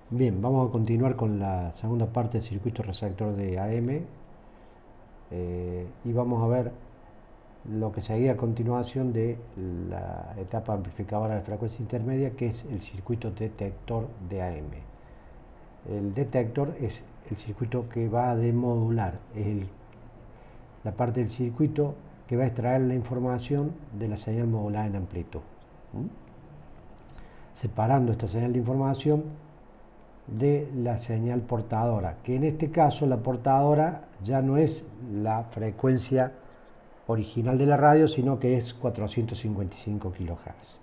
Bien, vamos a continuar con la segunda parte del circuito receptor de AM y vamos a ver lo que seguía a continuación de la etapa amplificadora de frecuencia intermedia, que es el circuito detector de AM. El detector es el circuito que va a demodular, es la parte del circuito que va a extraer la información de la señal modulada en amplitud, separando esta señal de información de la señal portadora, que en este caso la portadora ya no es la frecuencia original de la radio, sino que es 455 kHz.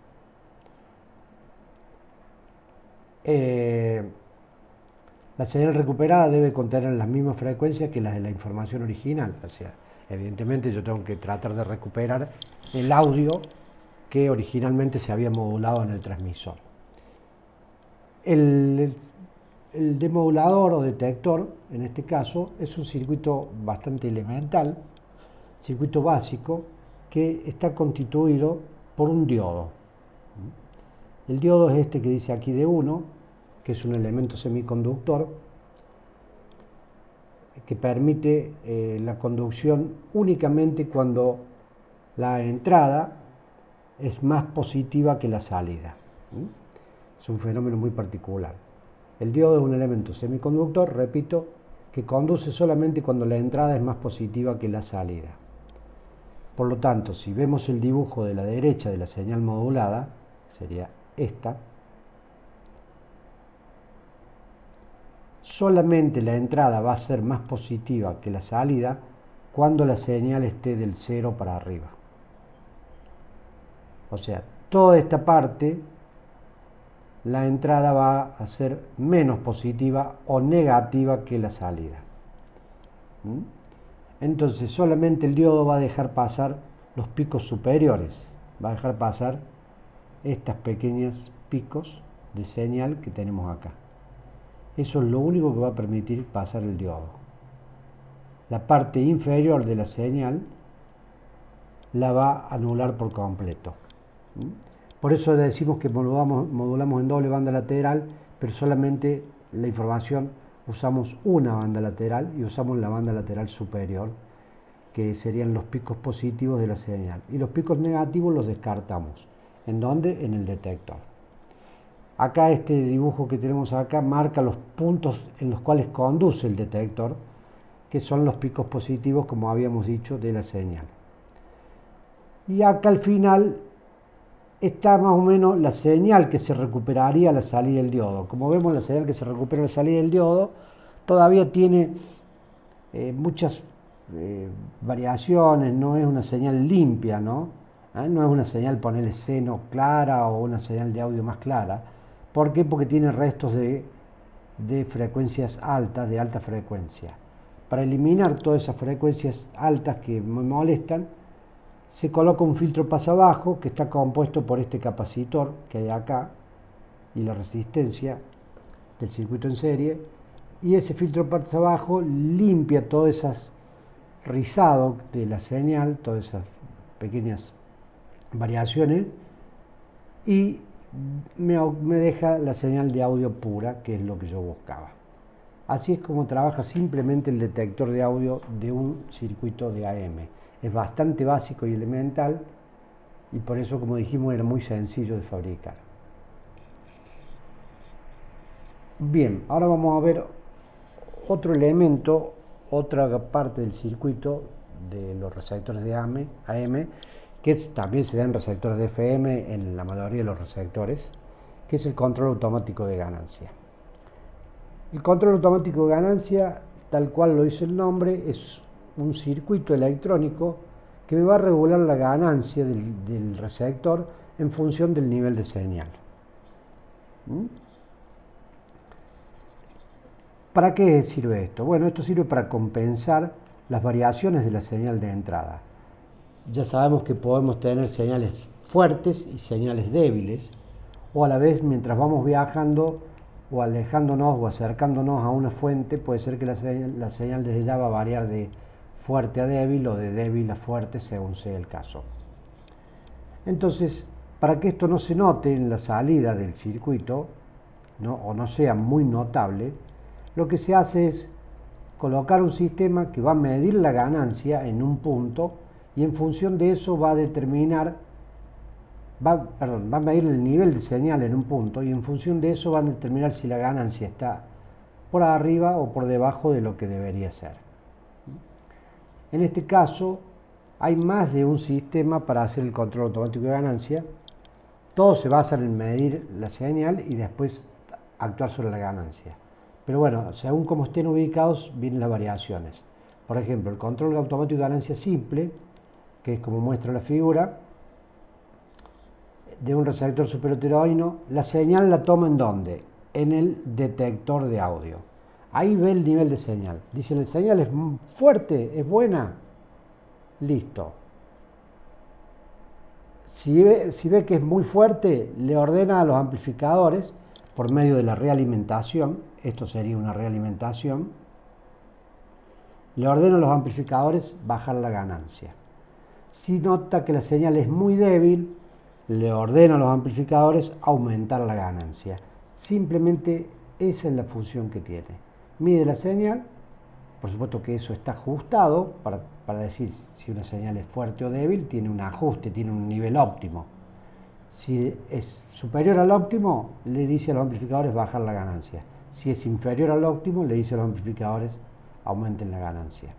La señal recuperada debe contener las mismas frecuencias que las de la información original, o sea, evidentemente yo tengo que tratar de recuperar el audio que originalmente se había modulado en el transmisor. El demodulador o detector, en este caso, es un circuito bastante elemental, circuito básico, que está constituido por un diodo. El diodo es este que dice aquí D1, que es un elemento semiconductor que permite la conducción únicamente cuando la entrada es más positiva que la salida. Es un fenómeno muy particular. El diodo es un elemento semiconductor, repito, que conduce solamente cuando la entrada es más positiva que la salida. Por lo tanto, si vemos el dibujo de la derecha de la señal modulada, sería esta, solamente la entrada va a ser más positiva que la salida cuando la señal esté del 0 para arriba. O sea, toda esta parte, la entrada va a ser menos positiva o negativa que la salida. Entonces solamente el diodo va a dejar pasar los picos superiores, va a dejar pasar estas pequeñas picos de señal que tenemos acá. Eso es lo único que va a permitir pasar el diodo. La parte inferior de la señal la va a anular por completo. Por eso decimos que modulamos en doble banda lateral, pero solamente la información usamos una banda lateral y usamos la banda lateral superior, que serían los picos positivos de la señal. Y los picos negativos los descartamos. ¿En dónde? En el detector. Acá este dibujo que tenemos acá marca los puntos en los cuales conduce el detector, que son los picos positivos, como habíamos dicho, de la señal. Y acá al final está más o menos la señal que se recuperaría a la salida del diodo. Como vemos, la señal que se recupera a la salida del diodo todavía tiene muchas variaciones, no es una señal limpia, ¿no? No es una señal, ponerle seno clara o una señal de audio más clara. ¿Por qué? Porque tiene restos de frecuencias altas, de alta frecuencia. Para eliminar todas esas frecuencias altas que me molestan, se coloca un filtro pasabajo que está compuesto por este capacitor que hay acá y la resistencia del circuito en serie, y ese filtro pasabajo limpia todos esos rizados de la señal, todas esas pequeñas variaciones, y me deja la señal de audio pura, que es lo que yo buscaba. Así es como trabaja simplemente el detector de audio de un circuito de AM. Es bastante básico y elemental, y por eso, como dijimos, era muy sencillo de fabricar. Bien, ahora vamos a ver otro elemento, otra parte del circuito de los receptores de AM, que también se da en receptores de FM en la mayoría de los receptores, que es el control automático de ganancia. El control automático de ganancia, tal cual lo dice el nombre, es un circuito electrónico que me va a regular la ganancia del receptor en función del nivel de señal. ¿Para qué sirve esto? Bueno, esto sirve para compensar las variaciones de la señal de entrada. Ya sabemos que podemos tener señales fuertes y señales débiles, o a la vez, mientras vamos viajando o alejándonos o acercándonos a una fuente, puede ser que la señal desde ya va a variar de fuerte a débil o de débil a fuerte, según sea el caso. Entonces, para que esto no se note en la salida del circuito, o no sea muy notable, lo que se hace es colocar un sistema que va a medir la ganancia en un punto y en función de eso va a determinar, va a medir el nivel de señal en un punto y en función de eso va a determinar si la ganancia está por arriba o por debajo de lo que debería ser. En este caso, hay más de un sistema para hacer el control automático de ganancia. Todo se basa en medir la señal y después actuar sobre la ganancia. Pero bueno, según cómo estén ubicados, vienen las variaciones. Por ejemplo, el control automático de ganancia simple, que es como muestra la figura, de un receptor superheteroíno, la señal la toma ¿en dónde? En el detector de audio. Ahí ve el nivel de señal. Dice, la señal es fuerte, es buena. Listo. Si ve que es muy fuerte, le ordena a los amplificadores, por medio de la realimentación, esto sería una realimentación, le ordena a los amplificadores bajar la ganancia. Si nota que la señal es muy débil, le ordena a los amplificadores aumentar la ganancia. Simplemente esa es la función que tiene. Mide la señal, por supuesto que eso está ajustado para decir si una señal es fuerte o débil, tiene un ajuste, tiene un nivel óptimo. Si es superior al óptimo, le dice a los amplificadores bajar la ganancia. Si es inferior al óptimo, le dice a los amplificadores aumenten la ganancia.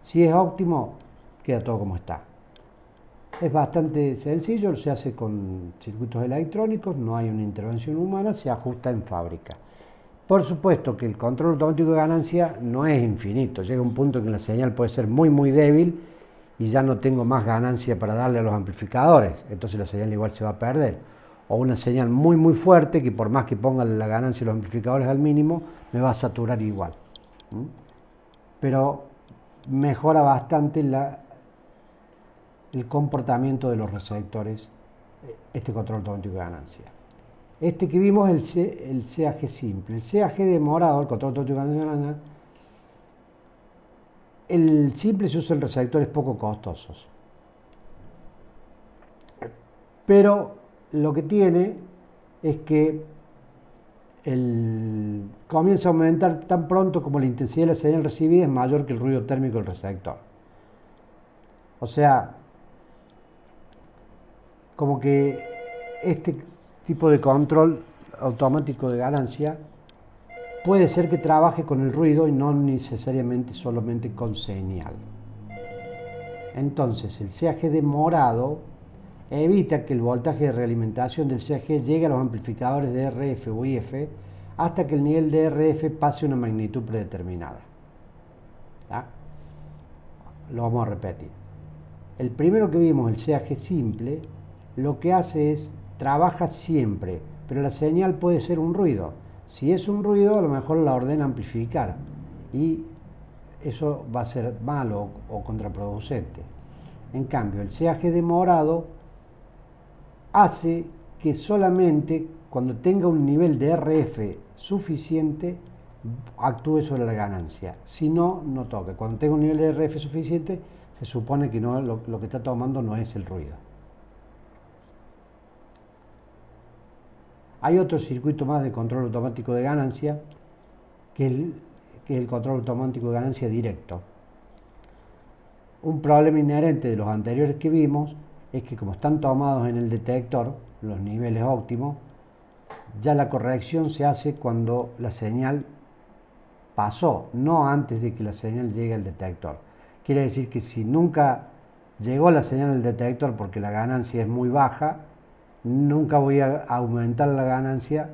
Si es óptimo, queda todo como está. Es bastante sencillo, se hace con circuitos electrónicos, no hay una intervención humana, se ajusta en fábrica. Por supuesto que el control automático de ganancia no es infinito, llega un punto en que la señal puede ser muy débil y ya no tengo más ganancia para darle a los amplificadores, entonces la señal igual se va a perder. O una señal muy fuerte que por más que ponga la ganancia de los amplificadores al mínimo, me va a saturar igual. Pero mejora bastante el comportamiento de los receptores, este control automático de ganancia. Este que vimos es el CAG simple. El CAG de morado, el control automático de ganancia, el simple se usa en receptores poco costosos. Pero lo que tiene es que comienza a aumentar tan pronto como la intensidad de la señal recibida es mayor que el ruido térmico del receptor. O sea, como que este tipo de control automático de ganancia puede ser que trabaje con el ruido y no necesariamente solamente con señal. Entonces, el CAG de morado evita que el voltaje de realimentación del CAG llegue a los amplificadores de RF o IF hasta que el nivel de RF pase una magnitud predeterminada. ¿Tá? Lo vamos a repetir. El primero que vimos, el CAG simple, lo que hace es, trabaja siempre, pero la señal puede ser un ruido. Si es un ruido, a lo mejor la ordena amplificar y eso va a ser malo o contraproducente. En cambio, el CAG de morado hace que solamente cuando tenga un nivel de RF suficiente actúe sobre la ganancia. Si no, no toca. Cuando tenga un nivel de RF suficiente, se supone que no, lo que está tomando no es el ruido. Hay otro circuito más de control automático de ganancia, que es el control automático de ganancia directo. Un problema inherente de los anteriores que vimos es que como están tomados en el detector, los niveles óptimos, ya la corrección se hace cuando la señal pasó, no antes de que la señal llegue al detector. Quiere decir que si nunca llegó la señal al detector porque la ganancia es muy baja, nunca voy a aumentar la ganancia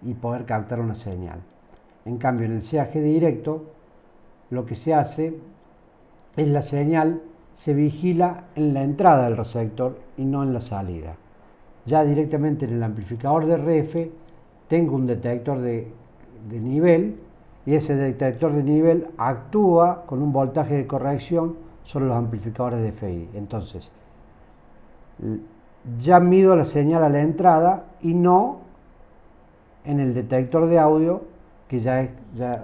y poder captar una señal. En cambio, en el CAG directo, lo que se hace es la señal se vigila en la entrada del receptor y no en la salida. Ya directamente en el amplificador de RF tengo un detector de nivel y ese detector de nivel actúa con un voltaje de corrección sobre los amplificadores de FI. Entonces, ya mido la señal a la entrada y no en el detector de audio que ya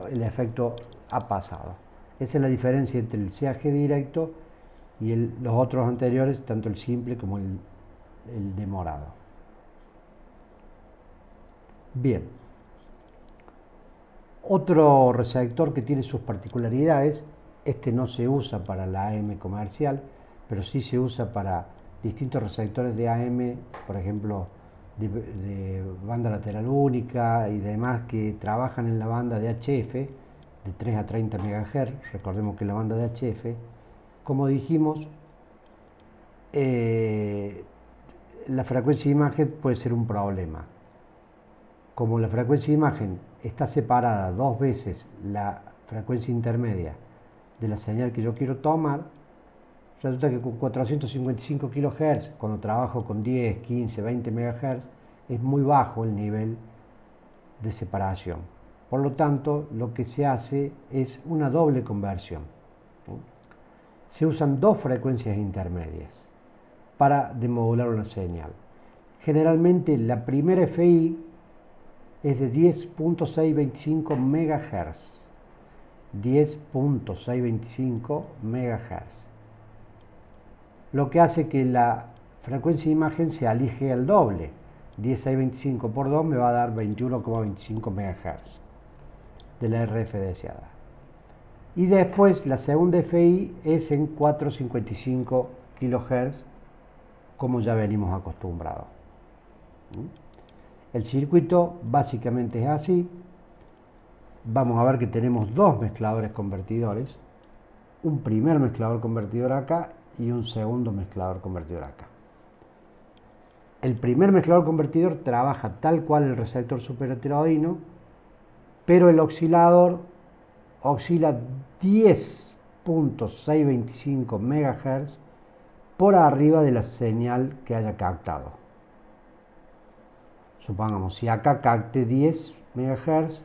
el efecto ha pasado. Esa es la diferencia entre el CAG directo y los otros anteriores, tanto el simple como el de morado. Bien, Otro receptor que tiene sus particularidades, este no se usa para la AM comercial, pero sí se usa para distintos receptores de AM, por ejemplo, de banda lateral única y demás que trabajan en la banda de HF, de 3 a 30 MHz. Recordemos que la banda de HF, como dijimos, la frecuencia de imagen puede ser un problema. Como la frecuencia de imagen está separada dos veces la frecuencia intermedia de la señal que yo quiero tomar, resulta que con 455 kHz, cuando trabajo con 10, 15, 20 MHz, es muy bajo el nivel de separación. Por lo tanto, lo que se hace es una doble conversión. Se usan dos frecuencias intermedias para demodular una señal. Generalmente la primera FI es de 10.625 MHz. 10.625 MHz. Lo que hace que la frecuencia de imagen se alige al doble. 10.625 por 2 me va a dar 21.25 MHz de la RF deseada. Y después la segunda FI es en 455 kHz, como ya venimos acostumbrados. El circuito básicamente es así. Vamos a ver que tenemos dos mezcladores convertidores, un primer mezclador convertidor acá y un segundo mezclador convertidor acá. El primer mezclador convertidor trabaja tal cual el receptor superheteroidino, pero el oscilador oscila 10.625 MHz por arriba de la señal que haya captado. Supongamos, si acá capte 10 MHz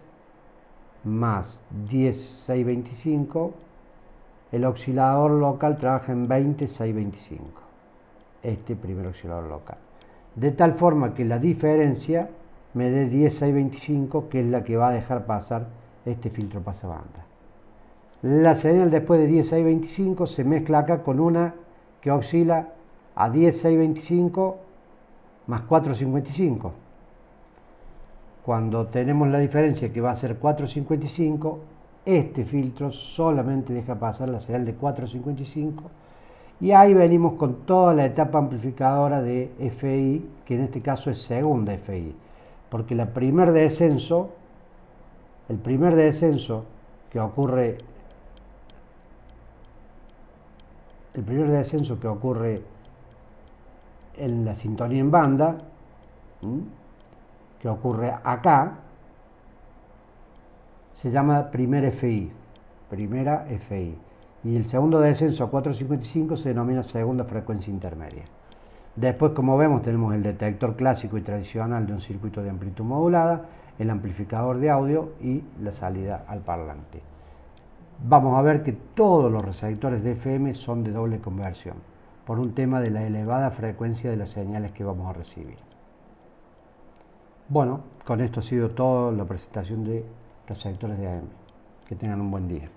más 10.625, el oscilador local trabaja en 20.625, este primer oscilador local. De tal forma que la diferencia me dé 10.625, que es la que va a dejar pasar este filtro pasabanda. La señal después de 10.625 se mezcla acá con una que oscila a 10.625 más 4.55. Cuando tenemos la diferencia que va a ser 4.55, este filtro solamente deja pasar la señal de 4.55 y ahí venimos con toda la etapa amplificadora de FI, que en este caso es segunda FI, porque el primer descenso que ocurre en la sintonía en banda, que ocurre acá, se llama primera FI, y el segundo descenso a 4.55 se denomina segunda frecuencia intermedia. Después, como vemos, tenemos el detector clásico y tradicional de un circuito de amplitud modulada, el amplificador de audio y la salida al parlante. Vamos a ver que todos los receptores de FM son de doble conversión, por un tema de la elevada frecuencia de las señales que vamos a recibir. Bueno, con esto ha sido toda la presentación de receptores de AM. Que tengan un buen día.